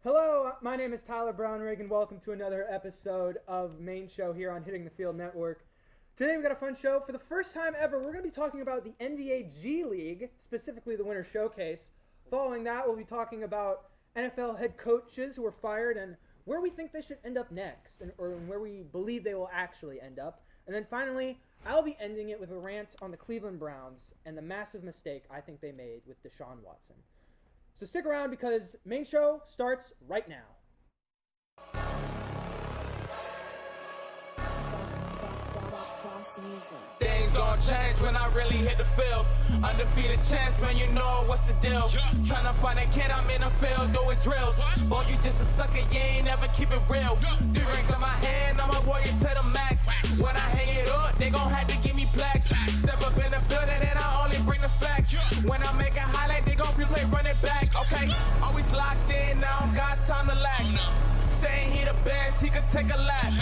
Hello, my name is Tyler Brownrigg, and welcome to another episode of Main Show here on Hitting the Field Network. Today we've got a fun show. For the first time ever, we're going to be talking about the NBA G League, specifically the Winter Showcase. Following that, we'll be talking about NFL head coaches who were fired and where we think they should end up next, or where we believe they will actually end up. And then finally, I'll be ending it with a rant on the Cleveland Browns and the massive mistake I think they made with Deshaun Watson. So stick around because Main Show starts right now. Things gon' change when I really hit the field. Undefeated champs, man, you know what's the deal. Tryna find a kid, I'm in the field doing drills. Boy, you just a sucker, you ain't never keep it real. 3 rings in my hand, I'm a warrior to the max. When I hang it up, they gon' have to give me plaques. Step up in the building and I only bring the facts. When I make a highlight, they gon' replay, run it back. Okay, always locked in, now I don't got time to lax. Saying he the best, he could take a lap.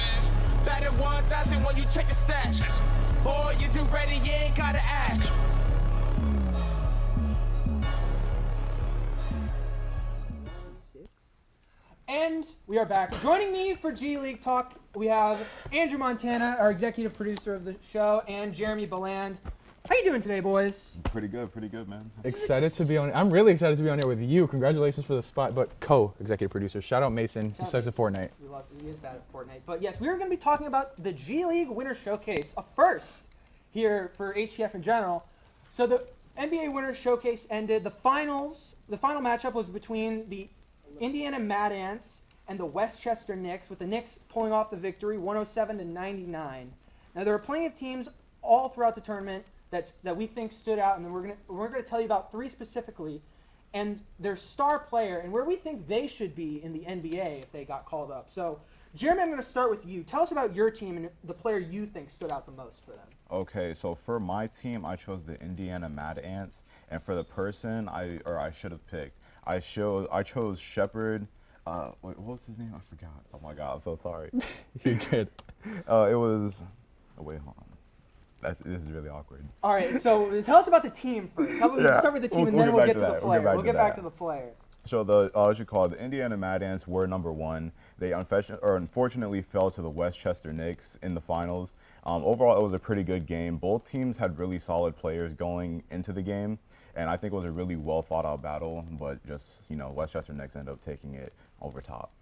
Batted 1,000 when you check the stats. Boy, is you ready? You ain't gotta ask. And we are back. Joining me for G League Talk, we have Andrew Montana, our executive producer of the show, and Jeremy Beland. How you doing today, boys? Pretty good, man. Excited to be on. I'm really excited to be on here with you. Congratulations for the spot, but co-executive producer. Shout out Mason. He sucks at Fortnite. He is bad at Fortnite. But yes, we are going to be talking about the G League Winter Showcase, a first here for HTF in general. So the NBA Winter Showcase ended. The final matchup was between the Indiana Mad Ants and the Westchester Knicks, with the Knicks pulling off the victory, 107-99. Now there were plenty of teams all throughout the tournament that we think stood out, and then we're gonna tell you about 3 specifically, and their star player, and where we think they should be in the NBA if they got called up. So, Jeremy, I'm gonna start with you. Tell us about your team and the player you think stood out the most for them. Okay, so for my team, I chose the Indiana Mad Ants, and for the person I should have picked, I chose Shepard. Wait, what was his name? I forgot. Oh my God, I'm so sorry. You're good. It was. Oh, wait, hold on. This is really awkward. All right, so tell us about the team first. How about we start with the team, and then we'll get to the player. We'll get back to the player. So the Indiana Mad Ants were number 1. They unfortunately fell to the Westchester Knicks in the finals. Overall, it was a pretty good game. Both teams had really solid players going into the game, and I think it was a really well thought out battle. But just Westchester Knicks ended up taking it over top.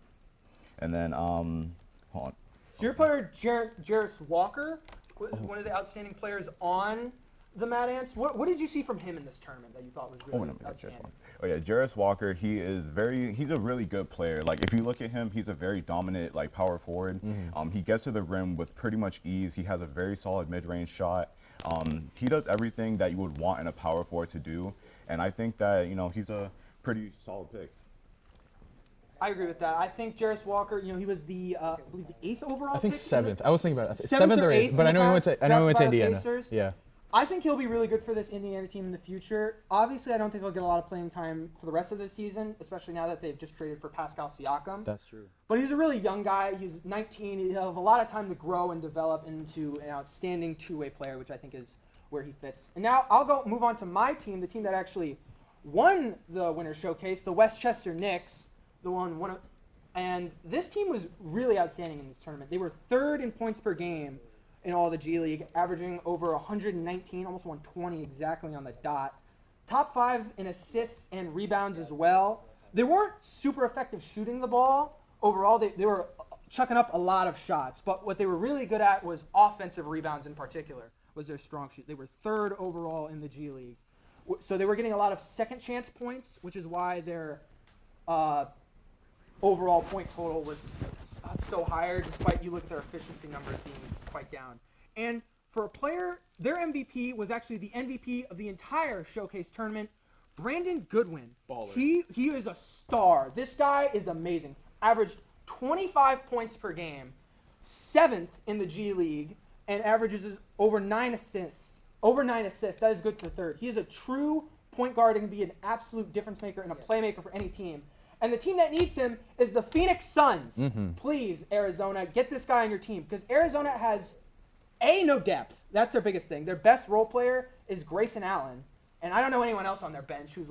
And then hold on. So your player Jarris Walker was one of the outstanding players on the Mad Ants. What did you see from him in this tournament that you thought was really outstanding? Jarris Walker, he's a really good player. Like, if you look at him, he's a very dominant, like, power forward. He gets to the rim with pretty much ease. He has a very solid mid-range shot. He does everything that you would want in a power forward to do, and I think that he's a pretty solid pick. I agree with that. I think Jarris Walker, he was the I believe the 8th overall. I think pick 7th. I was thinking about it. 7th or 8th, but I know he went to Indiana. Yeah. I think he'll be really good for this Indiana team in the future. Obviously, I don't think he'll get a lot of playing time for the rest of the season, especially now that they've just traded for Pascal Siakam. That's true. But he's a really young guy. He's 19. He'll have a lot of time to grow and develop into an outstanding two-way player, which I think is where he fits. And now I'll move on to my team, the team that actually won the Winter Showcase, the Westchester Knicks, and this team was really outstanding in this tournament. They were 3rd in points per game in all the G League, averaging over 119, almost 120 exactly on the dot. Top 5 in assists and rebounds as well. They weren't super effective shooting the ball. Overall, they were chucking up a lot of shots, but what they were really good at was offensive rebounds in particular, was their strong suit. They were 3rd overall in the G League. So they were getting a lot of second chance points, which is why their overall point total was so higher, despite you look at their efficiency numbers being quite down. And for a player, their MVP was actually the MVP of the entire showcase tournament, Brandon Goodwin. Baller. He is a star. This guy is amazing. Averaged 25 points per game, 7th in the G League, and averages over 9 assists. That is good for 3rd. He is a true point guard and can be an absolute difference maker and a playmaker for any team. And the team that needs him is the Phoenix Suns. Please, Arizona, get this guy on your team, because Arizona has, no depth. That's their biggest thing. Their best role player is Grayson Allen, and I don't know anyone else on their bench who's,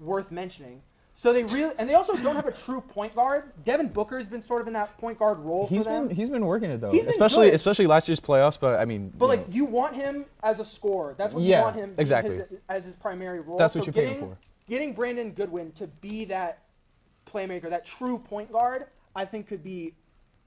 worth mentioning. So they really, and they also don't have a true point guard. Devin Booker's been sort of in that point guard role for them. He's been working it though, He's been especially good. last year's playoffs. But I mean, But like you want him as a scorer. That's what Yeah, you want him exactly. as his primary role. That's what So you pay him for. Getting Brandon Goodwin to be that playmaker, that true point guard, I think could be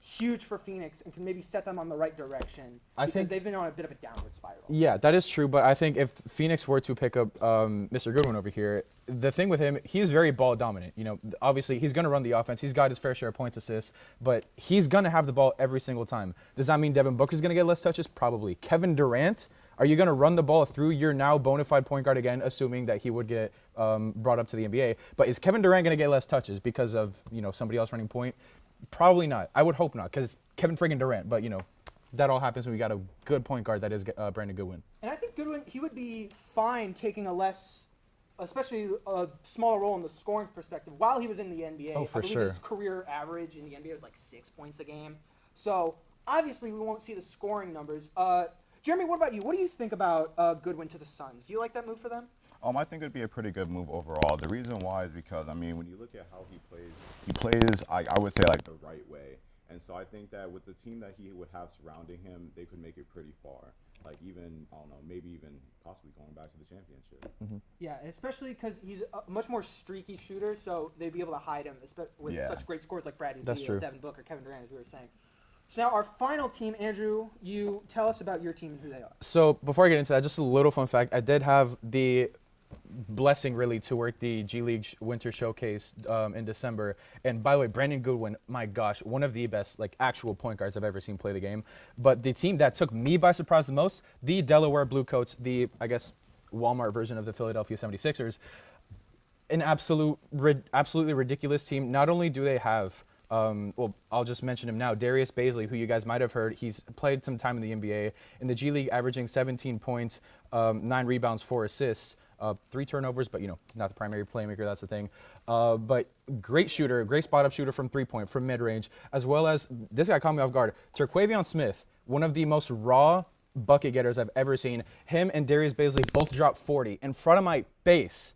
huge for Phoenix and can maybe set them on the right direction. Because they've been on a bit of a downward spiral. Yeah, that is true. But I think if Phoenix were to pick up Mr. Goodwin over here, the thing with him, he's very ball dominant. You know, obviously he's going to run the offense. He's got his fair share of points, assists, but he's going to have the ball every single time. Does that mean Devin Booker's going to get less touches? Probably. Kevin Durant, are you going to run the ball through your now bona fide point guard again, assuming that he would get brought up to the NBA? But is Kevin Durant going to get less touches because of, you know, somebody else running point? Probably not. I would hope not, because Kevin friggin' Durant. But, you know, that all happens when we got a good point guard that is Brandon Goodwin. And I think Goodwin, he would be fine taking especially a smaller role in the scoring perspective while he was in the NBA. Oh, for I believe sure. His career average in the NBA was like 6 points a game. So obviously we won't see the scoring numbers. Jeremy, what about you? What do you think about Goodwin to the Suns? Do you like that move for them? I think it'd be a pretty good move overall. The reason why is because, I mean, when you look at how he plays, I would say, like, the right way. And so I think that with the team that he would have surrounding him, they could make it pretty far. Like, even, I don't know, maybe even possibly going back to the championship. Mm-hmm. Yeah, especially because he's a much more streaky shooter, so they'd be able to hide him with such great scores like Bradley Beal, Devin Booker, Kevin Durant, as we were saying. So now our final team, Andrew, you tell us about your team and who they are. So before I get into that, just a little fun fact. I did have the blessing really to work the G League Winter Showcase in December. And by the way, Brandon Goodwin, my gosh, one of the best like actual point guards I've ever seen play the game. But the team that took me by surprise the most, the Delaware Blue Coats, the, I guess, Walmart version of the Philadelphia 76ers, an absolutely ridiculous team. Not only do they have well, I'll just mention him now. Darius Bazley, who you guys might have heard, he's played some time in the NBA. In the G League, averaging 17 points, 9 rebounds, 4 assists, 3 turnovers, but, you know, not the primary playmaker, that's the thing. But great shooter, great spot-up shooter from three-point, from mid-range, as well as, this guy caught me off guard, Terquavion Smith, one of the most raw bucket getters I've ever seen. Him and Darius Bazley both dropped 40 in front of my face.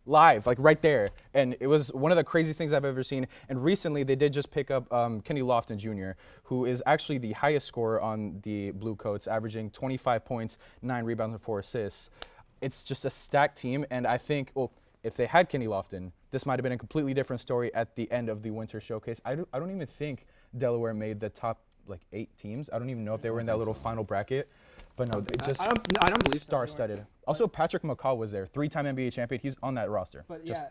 Live, like right there. And it was one of the craziest things I've ever seen. And recently they did just pick up Kenny Lofton Jr., who is actually the highest scorer on the Blue Coats, averaging 25 points, 9 rebounds, and 4 assists. It's just a stacked team. And I think, well, if they had Kenny Lofton, this might have been a completely different story at the end of the Winter Showcase. I don't even think Delaware made the top like 8 teams. I don't even know if they were in that little final bracket. But no, they just I don't believe so. star-studded. Also, Patrick McCaw was there, 3-time NBA champion. He's on that roster. But yeah,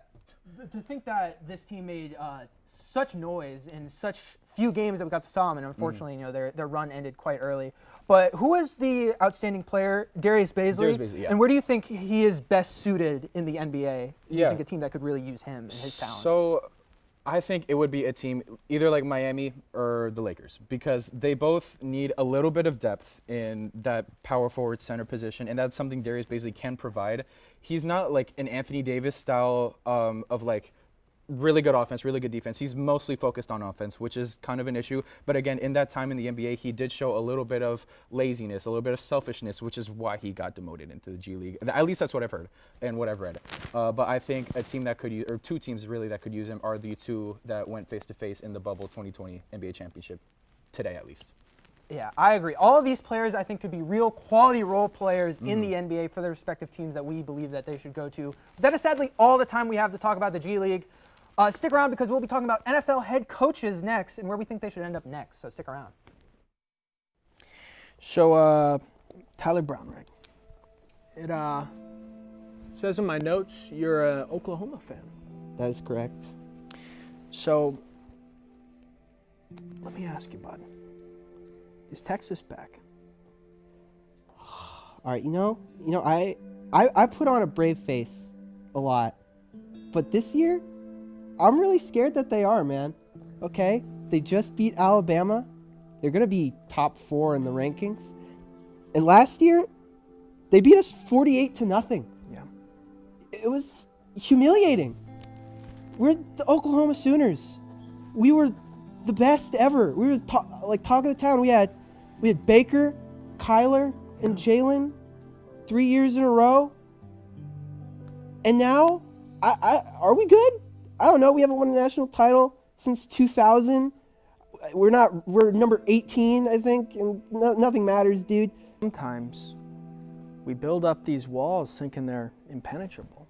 to think that this team made such noise in such few games that we got to saw them, and unfortunately, you know, their run ended quite early. But who was the outstanding player? Darius Bazley. Darius Bazley, yeah. And where do you think he is best suited in the NBA? Do you Yeah. think a team that could really use him and his talents? So I think it would be a team either like Miami or the Lakers, because they both need a little bit of depth in that power forward center position, and that's something Darius Bazley can provide. He's not like an Anthony Davis style of like really good offense, really good defense. He's mostly focused on offense, which is kind of an issue. But again, in that time in the NBA, he did show a little bit of laziness, a little bit of selfishness, which is why he got demoted into the G League. At least that's what I've heard and what I've read. But I think a team that could use, or 2 teams really that could use him, are the 2 that went face-to-face in the bubble 2020 NBA championship, today at least. Yeah, I agree. All of these players, I think, could be real quality role players in the NBA for their respective teams that we believe that they should go to. That is sadly all the time we have to talk about the G League. Stick around because we'll be talking about NFL head coaches next and where we think they should end up next. So stick around. So, Tyler Brownrigg. It says in my notes you're an Oklahoma fan. That is correct. So, let me ask you, bud. Is Texas back? All right, I put on a brave face a lot, but this year, I'm really scared that they are, man. Okay, they just beat Alabama. They're gonna be top 4 in the rankings. And last year, they beat us 48-0. Yeah. It was humiliating. We're the Oklahoma Sooners. We were the best ever. We were talk of the town. We had Baker, Kyler, and Jalen 3 years in a row. And now Are we good? I don't know. We haven't won a national title since 2000. We're number 18, I think, and nothing matters, dude. Sometimes we build up these walls thinking they're impenetrable.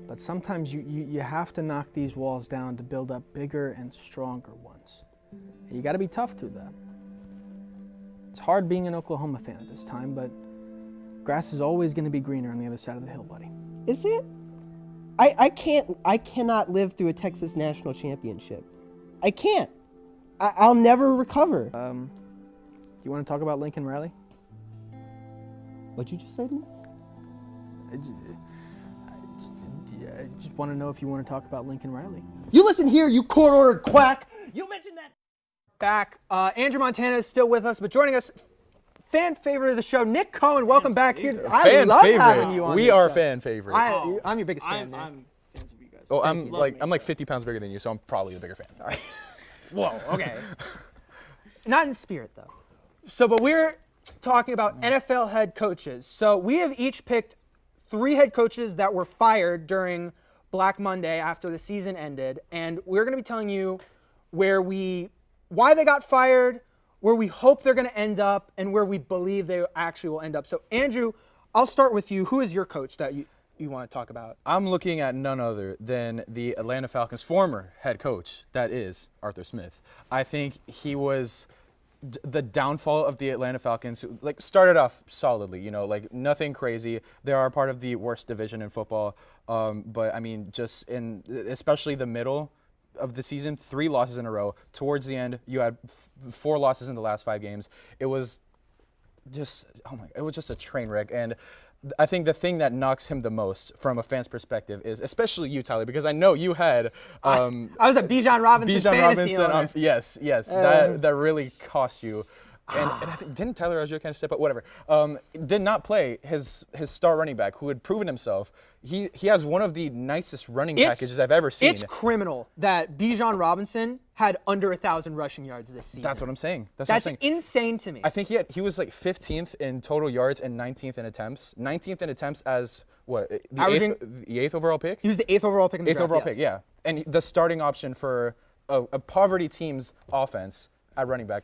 But sometimes you have to knock these walls down to build up bigger and stronger ones. And you got to be tough through that. It's hard being an Oklahoma fan at this time, but grass is always going to be greener on the other side of the hill, buddy. Is it? I cannot live through a Texas national championship. I can't. I'll never recover. Do you want to talk about Lincoln Riley? What'd you just say to me? I just want to know if you want to talk about Lincoln Riley. You listen here, you court-ordered quack. You mentioned that. Back. Andrew Montana is still with us, but joining us, fan favorite of the show, Nick Cohen. Welcome back here. I Fan love favorite. having you on We this are show. fan favorite. I'm your biggest fan, Nick. I'm fans of you guys. Oh, Thank you. I'm like 50 pounds bigger than you, so I'm probably the bigger fan. All right. Whoa, okay. Not in spirit, though. So, but we're talking about NFL head coaches. So we have each picked 3 head coaches that were fired during Black Monday after the season ended, and we're going to be telling you why they got fired, where we hope they're going to end up, and where we believe they actually will end up. So, Andrew, I'll start with you. Who is your coach that you want to talk about? I'm looking at none other than the Atlanta Falcons' former head coach, that is Arthur Smith. I think he was the downfall of the Atlanta Falcons, who started off solidly, nothing crazy. They are part of the worst division in football, but I mean, especially the middle of the season, 3 losses in a row. Towards the end, you had 4 losses in the last 5 games. It was just a train wreck. And I think the thing that knocks him the most from a fan's perspective is, especially you, Tyler, because I know you had I was a Bijan Robinson fantasy owner. Yes, that really cost you. And I think, didn't Tyler Rozier kind of step up? Whatever. Did not play his star running back, who had proven himself. He has one of the nicest running packages I've ever seen. It's criminal that Bijan Robinson had under 1,000 rushing yards this season. That's what I'm saying. That's insane to me. I think he was like 15th in total yards and 19th in attempts. 19th in attempts as what? The 8th overall pick? He was the 8th overall pick in the draft. 8th overall yes. pick, yeah. And the starting option for a poverty team's offense at running back.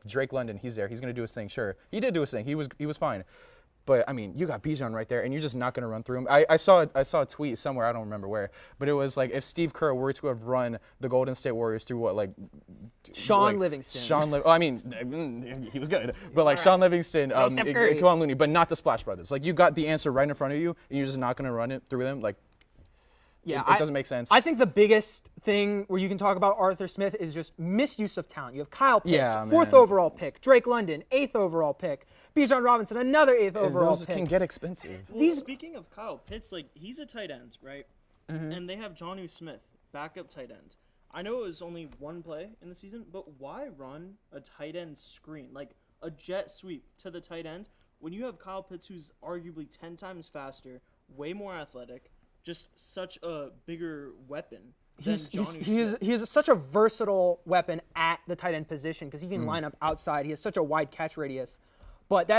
Drake London, he's there. He's going to do his thing, sure. He did do his thing. He was fine. But, I mean, you got Bijan right there, and you're just not going to run through him. I saw a tweet somewhere, I don't remember where, but it was like if Steve Kerr were to have run the Golden State Warriors through Sean Livingston. He was good. But Sean Livingston, Kevon Looney, but not the Splash Brothers. You got the answer right in front of you, and you're just not going to run it through them. It doesn't make sense. I think the biggest thing where you can talk about Arthur Smith is just misuse of talent. You have Kyle Pitts, 4th overall pick, Drake London, 8th overall pick, Bijan Robinson, another 8th overall pick. Those pick. can get expensive. Well, speaking of Kyle Pitts, he's a tight end, right? Mm-hmm. And they have Jonnu Smith, backup tight end. I know it was only 1 play in the season, but why run a tight end screen, a jet sweep to the tight end, when you have Kyle Pitts, who's arguably 10 times faster, way more athletic, just such a bigger weapon than Jonnu Smith? He is such a versatile weapon at the tight end position because he can line up outside. He has such a wide catch radius. But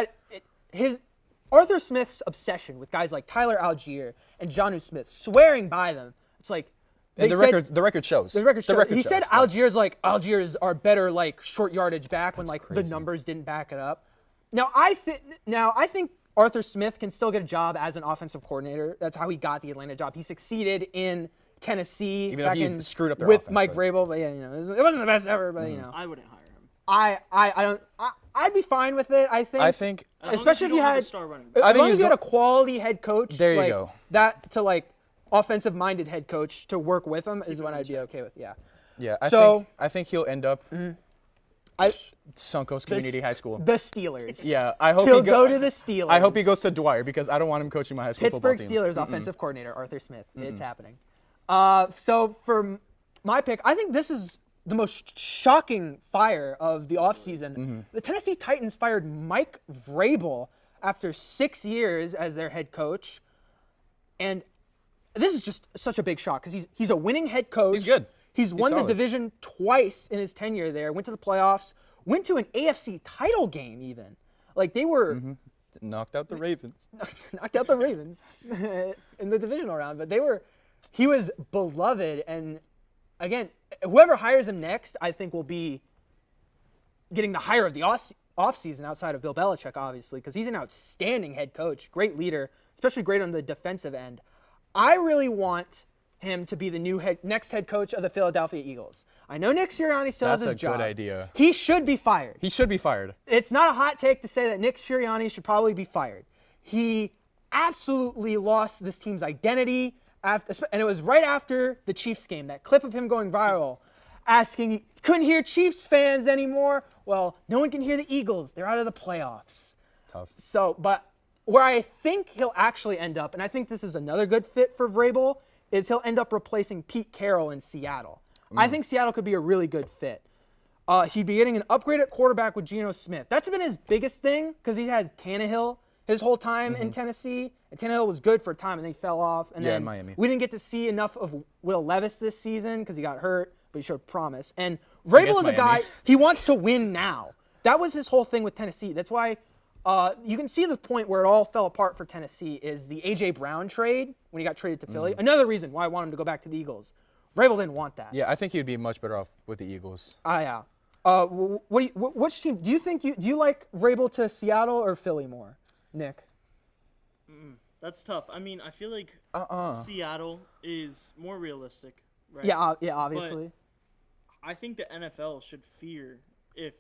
Arthur Smith's obsession with guys like Tyler Algier and Jonnu Smith, swearing by them, it's like the record shows. The record shows. He shows, said Algiers are better short yardage back when the numbers didn't back it up. Now I think Arthur Smith can still get a job as an offensive coordinator. That's how he got the Atlanta job. He succeeded in Tennessee even though he screwed up their with offense, Mike Vrabel, but it wasn't the best ever. But I wouldn't hire him. I'd be fine with it. I think especially if you had a quality head coach. There you go. That to offensive minded head coach to work with him is what I'd be okay with. Yeah. Yeah. I think he'll end up. Suncoast Community High School. The Steelers. Yeah, I hope he'll go to the Steelers. I hope he goes to Dwyer because I don't want him coaching my high school football team. Pittsburgh Steelers offensive coordinator Arthur Smith. It's happening. So for my pick, I think this is the most shocking fire of the offseason. The Tennessee Titans fired Mike Vrabel after 6 years as their head coach, and this is just such a big shock because he's a winning head coach. He's good. He's won solid. the division twice in his tenure there, went to the playoffs, went to an AFC title game even. They were Knocked out the Ravens. knocked out the Ravens in the divisional round, but he was beloved, and again, whoever hires him next, I think will be getting the hire of the offseason outside of Bill Belichick, obviously, because he's an outstanding head coach, great leader, especially great on the defensive end. I really want him to be the next head coach of the Philadelphia Eagles. I know Nick Sirianni still has his job. That's a good idea. He should be fired. He should be fired. It's not a hot take to say that Nick Sirianni should probably be fired. He absolutely lost this team's identity, and it was right after the Chiefs game, that clip of him going viral, asking, he couldn't hear Chiefs fans anymore. Well, no one can hear the Eagles. They're out of the playoffs. Tough. So, but where I think he'll actually end up, and I think this is another good fit for Vrabel, is he'll end up replacing Pete Carroll in Seattle. I think Seattle could be a really good fit. He'd be getting an upgrade at quarterback with Geno Smith. That's been his biggest thing because he had Tannehill his whole time in Tennessee. And Tannehill was good for a time, and then he fell off. And Yeah, then in Miami. we didn't get to see enough of Will Levis this season because he got hurt, but he showed promise. And Vrabel is a guy, Miami. he wants to win now. That was his whole thing with Tennessee. That's why you can see the point where it all fell apart for Tennessee is the A.J. Brown trade when he got traded to Philly. Another reason why I want him to go back to the Eagles. Vrabel didn't want that. Yeah, I think he'd be much better off with the Eagles. Yeah. Which team do you like Vrabel to Seattle or Philly more, Nick? That's tough. I mean, I feel like Seattle is more realistic, right? Yeah, obviously. I think the NFL should fear if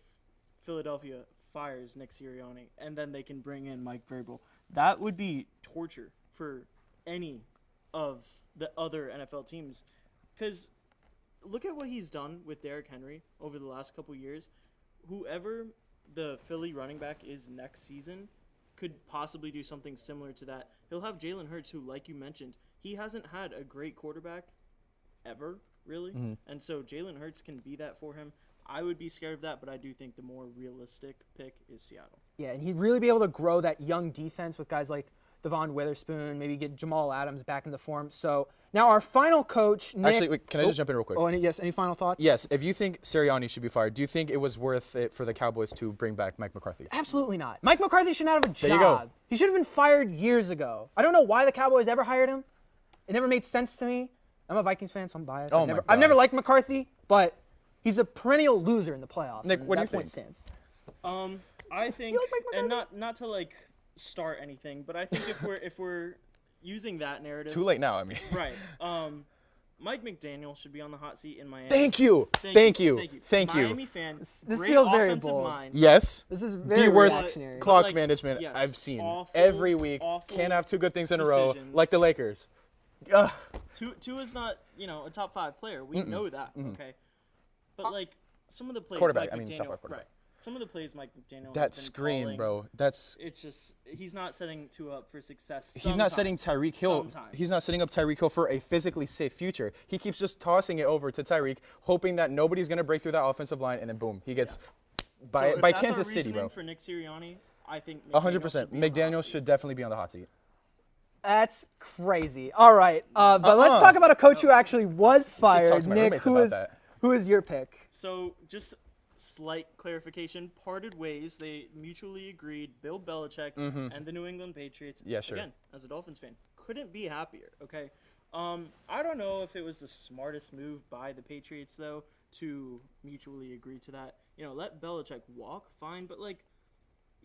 Philadelphia fires Nick Sirianni and then they can bring in Mike Vrabel. That would be torture for any of the other NFL teams. Because look at what he's done with Derrick Henry over the last couple years. Whoever the Philly running back is next season could possibly do something similar to that. He'll have Jalen Hurts, who, like you mentioned, he hasn't had a great quarterback ever, really. And so Jalen Hurts can be that for him. I would be scared of that, but I do think the more realistic pick is Seattle. Yeah, and he'd really be able to grow that young defense with guys like Devon Witherspoon, maybe get Jamal Adams back into form. So now our final coach, Nick. Actually, wait, can I just jump in real quick? Oh, any final thoughts? Yes, if you think Sirianni should be fired, do you think it was worth it for the Cowboys to bring back Mike McCarthy? Absolutely not. Mike McCarthy should not have a job. There you go. He should have been fired years ago. I don't know why the Cowboys ever hired him. It never made sense to me. I'm a Vikings fan, so I'm biased. Oh my God. I've never liked McCarthy, but he's a perennial loser in the playoffs. Nick, and what do that you point think? Stands. I think, You like Mike and McCarthy? not to like start anything, but I think if we're using that narrative, Too late now, I mean. right? Mike McDaniel should be on the hot seat in Miami. Thank you. Miami fan. This great feels very offensive bold. mind. Yes. This is very The worst reactionary. clock Like, management yes, I've seen awful, every week. awful Can't have two good things in a row, decisions. like the Lakers. Tua is not, a top 5 player. We know that, okay? But like some of the plays, Quarterback, Mike I mean, McDaniel, top 5 quarterback. right? Some of the plays Mike McDaniel. has That been screen, calling, bro. That's It's just he's not setting Tua up for success. he's not setting sometimes. Tyreek Hill. Sometimes. He's not setting up Tyreek Hill for a physically safe future. He keeps just tossing it over to Tyreek, hoping that nobody's gonna break through that offensive line, and then boom, he gets So by if that's our Kansas City, reasoning bro. For Nick Sirianni, I think 100%. McDaniel should be on the hot McDaniel seat. should definitely be on the hot seat. That's crazy. All right, but let's talk about a coach who actually was fired. talk to my Nick, roommates about that. who is your pick? So just slight clarification, parted ways. They mutually agreed. Bill Belichick and the New England Patriots. Yeah, sure. Again, as a Dolphins fan, couldn't be happier. Okay. I don't know if it was the smartest move by the Patriots though to mutually agree to that. Let Belichick walk, fine. But like,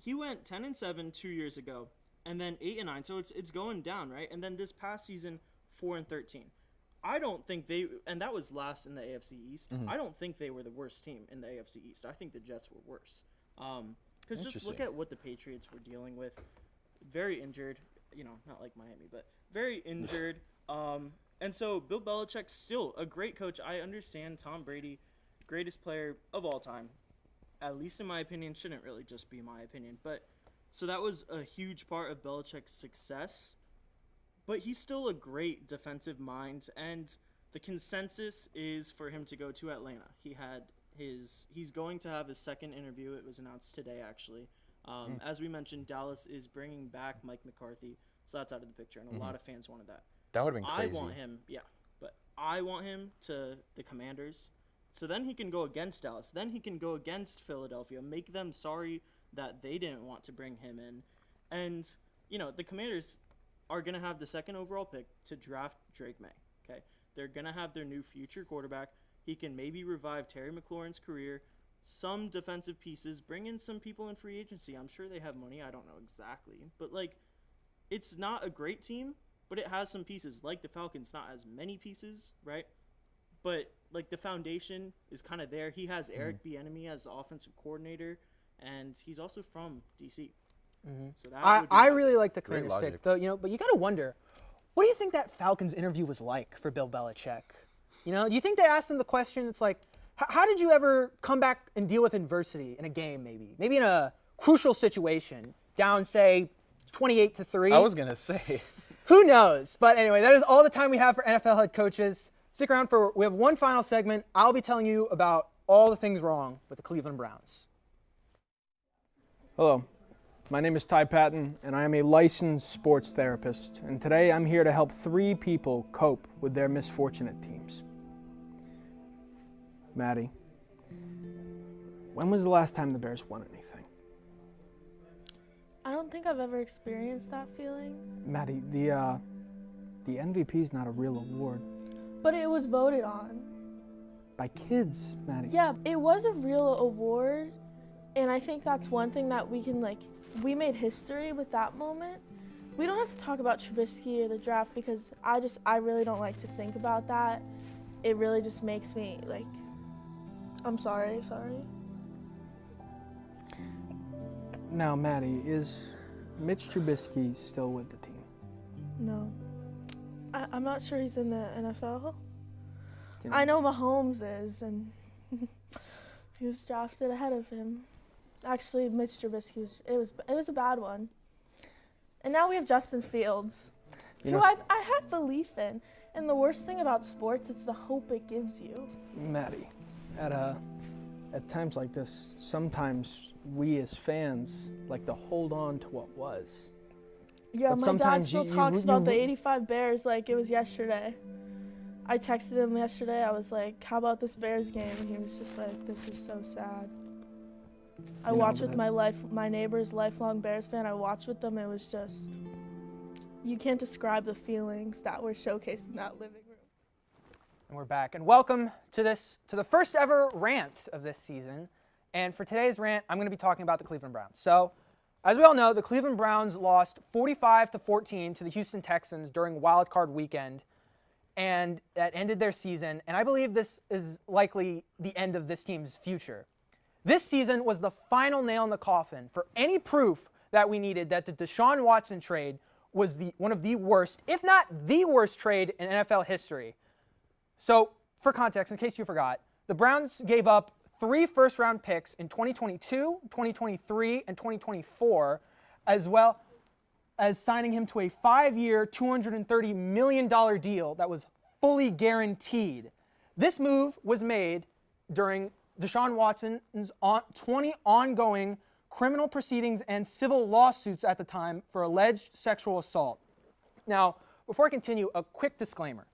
he went 10-7 2 years ago, and then 8-9. So it's going down, right? And then this past season, 4-13. I don't think and that was last in the AFC East. I don't think they were the worst team in the AFC East. I think the Jets were worse. Because just look Interesting. at what the Patriots were dealing with. Very injured, not like Miami, but very injured. And so Bill Belichick's still a great coach. I understand Tom Brady, greatest player of all time, at least in my opinion, shouldn't really just be my opinion. But so that was a huge part of Belichick's success. But he's still a great defensive mind, and the consensus is for him to go to Atlanta. He's going to have his second interview. It was announced today, actually. As we mentioned, Dallas is bringing back Mike McCarthy, so that's out of the picture, and a lot of fans wanted that. That would have been crazy. I want him to the Commanders, so then he can go against Dallas. Then he can go against Philadelphia, make them sorry that they didn't want to bring him in. And, the Commanders are going to have the second overall pick to draft Drake May, okay? They're going to have their new future quarterback. He can maybe revive Terry McLaurin's career, some defensive pieces, bring in some people in free agency. I'm sure they have money. I don't know exactly. But, it's not a great team, but it has some pieces. Like the Falcons, not as many pieces, right? But, the foundation is kind of there. He has Eric Bieniemy as the offensive coordinator, and he's also from D.C. So that I really like the Great Commanders pick, logic. though. But you got to wonder, what do you think that Falcons interview was like for Bill Belichick? Do you think they asked him the question? It's like, how did you ever come back and deal with adversity in a game? Maybe in a crucial situation, down say 28-3. I was gonna say. Who knows? But anyway, that is all the time we have for NFL head coaches. Stick around we have one final segment. I'll be telling you about all the things wrong with the Cleveland Browns. Hello, my name is Ty Patton, and I am a licensed sports therapist. And today I'm here to help 3 people cope with their misfortunate teams. Maddie, when was the last time the Bears won anything? I don't think I've ever experienced that feeling. Maddie, the MVP is not a real award. But it was voted on. By kids, Maddie. Yeah, it was a real award, and I think that's one thing that we can, we made history with that moment. We don't have to talk about Trubisky or the draft because I really don't like to think about that. It really just makes me, I'm sorry. Now, Maddie, is Mitch Trubisky still with the team? No. I'm not sure he's in the NFL. Do you know? I know Mahomes is, and he was drafted ahead of him. Actually, Mitch Trubisky, it was a bad one. And now we have Justin Fields, who I had belief in. And the worst thing about sports, it's the hope it gives you. Maddie, at times like this, sometimes we as fans like to hold on to what was. Yeah, But my dad sometimes still you talks about the 85 Bears like it was yesterday. I texted him yesterday. I was like, how about this Bears game? And he was just like, this is so sad. I watched with my neighbor's lifelong Bears fan. I watched with them. It was just, you can't describe the feelings that were showcased in that living room. And we're back. And welcome to the first ever rant of this season. And for today's rant, I'm going to be talking about the Cleveland Browns. So, as we all know, the Cleveland Browns lost 45-14 to the Houston Texans during Wild Card Weekend, and that ended their season. And I believe this is likely the end of this team's future. This season was the final nail in the coffin for any proof that we needed that the Deshaun Watson trade was one of the worst, if not the worst trade in NFL history. So, for context, in case you forgot, the Browns gave up 3 first-round picks in 2022, 2023, and 2024, as well as signing him to a 5-year, $230 million deal that was fully guaranteed. This move was made during Deshaun Watson's 20 ongoing criminal proceedings and civil lawsuits at the time for alleged sexual assault. Now, before I continue, a quick disclaimer.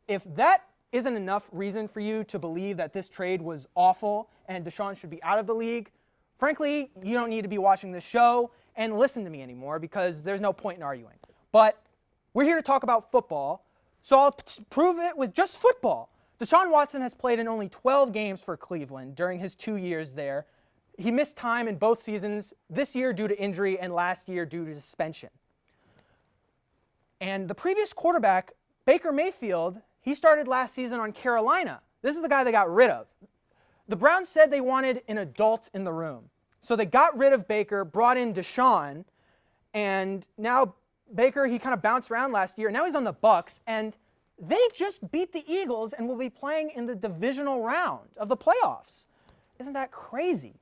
If that isn't enough reason for you to believe that this trade was awful and Deshaun should be out of the league, frankly, you don't need to be watching this show and listen to me anymore because there's no point in arguing. But we're here to talk about football, so I'll prove it with just football. Deshaun Watson has played in only 12 games for Cleveland during his 2 years there. He missed time in both seasons, this year due to injury and last year due to suspension. And the previous quarterback, Baker Mayfield, he started last season on Carolina. This is the guy they got rid of. The Browns said they wanted an adult in the room. So they got rid of Baker, brought in Deshaun, and now Baker, he kind of bounced around last year. Now he's on the Bucs, and they just beat the Eagles and will be playing in the divisional round of the playoffs. Isn't that crazy?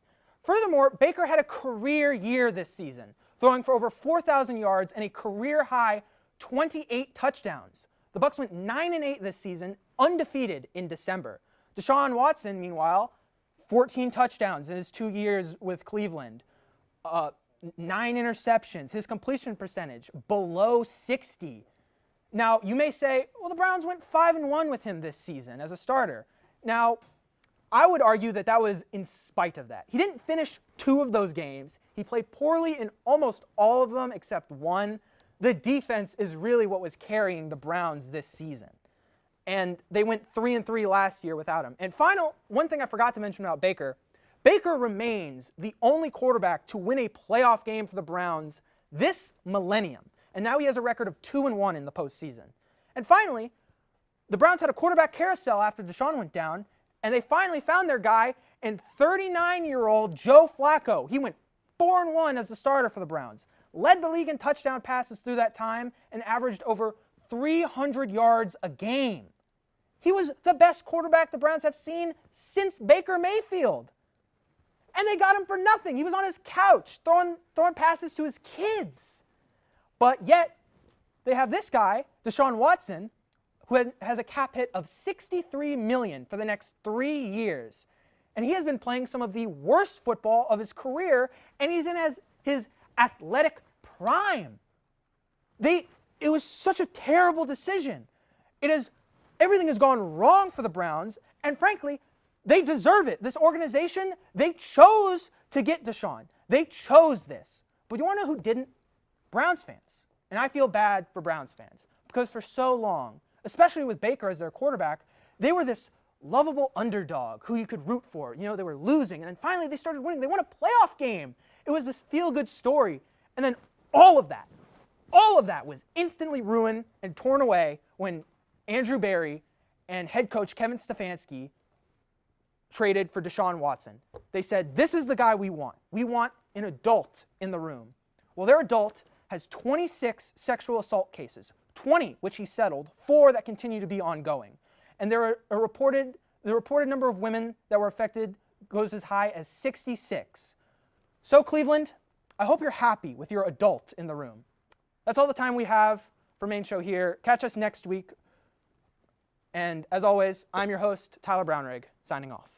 Furthermore, Baker had a career year this season, throwing for over 4,000 yards and a career-high 28 touchdowns. The Bucs went 9-8 this season, undefeated in December. Deshaun Watson, meanwhile, 14 touchdowns in his 2 years with Cleveland, 9 interceptions. His completion percentage below 60. Now, you may say, well, the Browns went 5-1 with him this season as a starter. Now, I would argue that that was in spite of that. He didn't finish 2 of those games. He played poorly in almost all of them except 1. The defense is really what was carrying the Browns this season. And they went 3-3 last year without him. And one thing I forgot to mention about Baker. Baker remains the only quarterback to win a playoff game for the Browns this millennium. And now he has a record of 2-1 in the postseason. And finally, the Browns had a quarterback carousel after Deshaun went down, and they finally found their guy in 39-year-old Joe Flacco. He went 4-1 as the starter for the Browns, led the league in touchdown passes through that time, and averaged over 300 yards a game. He was the best quarterback the Browns have seen since Baker Mayfield. And they got him for nothing. He was on his couch throwing passes to his kids. But yet, they have this guy, Deshaun Watson, who has a cap hit of $63 million for the next 3 years. And he has been playing some of the worst football of his career, and he's in his athletic prime. It was such a terrible decision. Everything has gone wrong for the Browns, and frankly, they deserve it. This organization, they chose to get Deshaun. They chose this. But you want to know who didn't? Browns fans. And I feel bad for Browns fans because for so long, especially with Baker as their quarterback, they were this lovable underdog who you could root for. You know, they were losing, and then finally they started winning. They won a playoff game. It was this feel-good story. And then all of that was instantly ruined and torn away when Andrew Berry and head coach Kevin Stefanski traded for Deshaun Watson. They said, this is the guy we want. We want an adult in the room. Well, their adult has 26 sexual assault cases, 20 which he settled, 4 that continue to be ongoing. And the reported number of women that were affected goes as high as 66. So Cleveland, I hope you're happy with your adult in the room. That's all the time we have for Main Show here. Catch us next week. And as always, I'm your host, Tyler Brownrigg, signing off.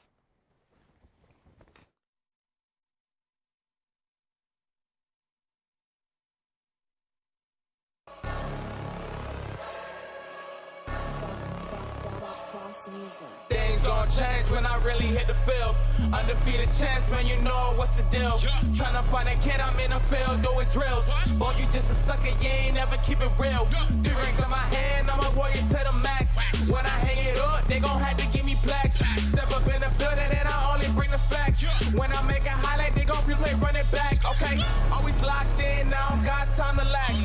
Things gon' change when I really hit the field. Undefeated champs, man, you know what's the deal. Tryna find a kid, I'm in the field doing drills. Boy, you just a sucker, you ain't never keep it real. 3 rings in my hand, I'm a warrior to the max. When I hang it up, they gon' have to give me plaques. Step up in the building and I only bring the facts. When I make a highlight, they gon' replay, run it back, okay? Always locked in, I don't got time to lax.